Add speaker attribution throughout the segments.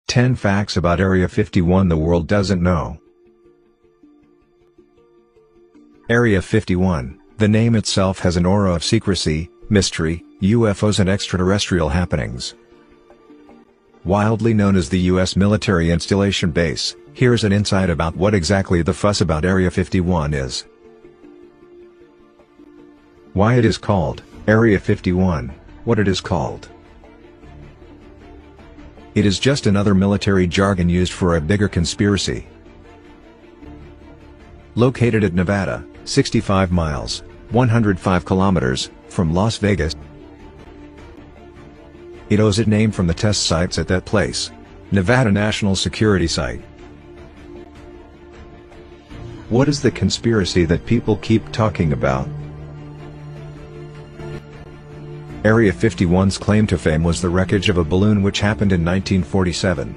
Speaker 1: 10 Facts about Area 51 the world doesn't know. Area 51, the name itself has an aura of secrecy, mystery, UFOs and extraterrestrial happenings. Wildly known as the U.S. military installation base, here's an insight about what exactly the fuss about Area 51 is. Why it is called Area 51, what it is called. It is just another military jargon used for a bigger conspiracy. Located at Nevada, 65 miles, 105 kilometers, from Las Vegas. It owes its name from the test sites at that place, Nevada National Security Site. What is the conspiracy that people keep talking about? Area 51's claim to fame was the wreckage of a balloon which happened in 1947.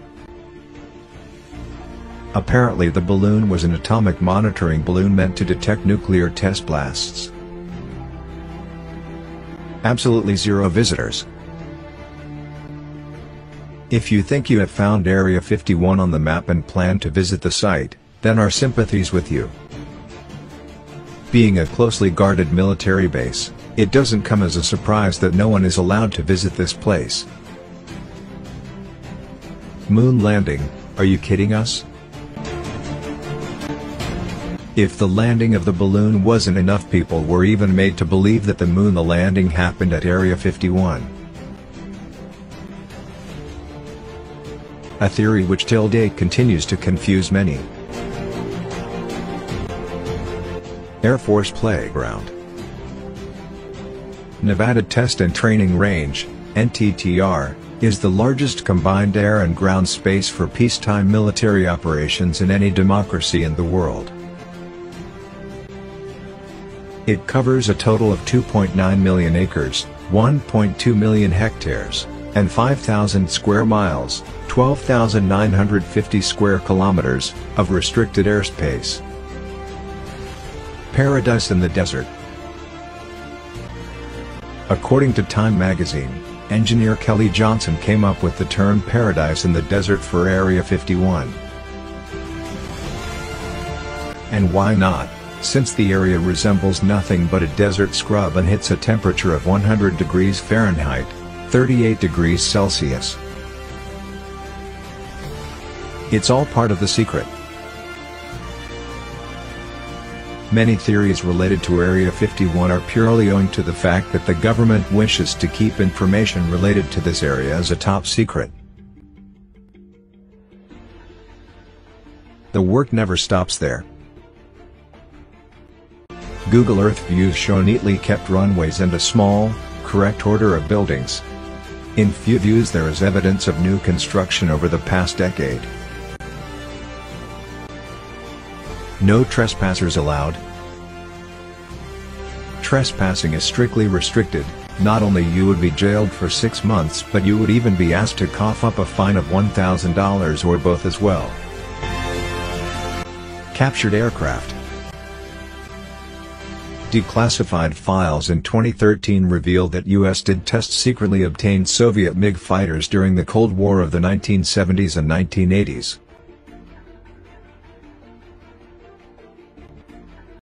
Speaker 1: Apparently the balloon was an atomic monitoring balloon meant to detect nuclear test blasts. Absolutely zero visitors. If you think you have found Area 51 on the map and plan to visit the site, then our sympathies with you. Being a closely guarded military base, it doesn't come as a surprise that no one is allowed to visit this place. Moon landing, are you kidding us? If the landing of the balloon wasn't enough, people were even made to believe that the landing happened at Area 51. A theory which till date continues to confuse many. Air Force Playground. Nevada Test and Training Range, NTTR, is the largest combined air and ground space for peacetime military operations in any democracy in the world. It covers a total of 2.9 million acres, 1.2 million hectares, and 5,000 square miles, 12,950 square kilometers, of restricted airspace. Paradise in the desert. According to Time magazine, engineer Kelly Johnson came up with the term paradise in the desert for Area 51. And why not, since the area resembles nothing but a desert scrub and hits a temperature of 100 degrees Fahrenheit, 38 degrees Celsius. It's all part of the secret. Many theories related to Area 51 are purely owing to the fact that the government wishes to keep information related to this area as a top secret. The work never stops there. Google Earth views show neatly kept runways and a small, correct order of buildings. In few views there is evidence of new construction over the past decade. No trespassers allowed. Trespassing is strictly restricted. Not only you would be jailed for 6 months, but you would even be asked to cough up a fine of $1,000 or both as well. Captured aircraft. Declassified files in 2013 revealed that U.S. did test secretly obtained Soviet MiG fighters during the Cold War of the 1970s and 1980s.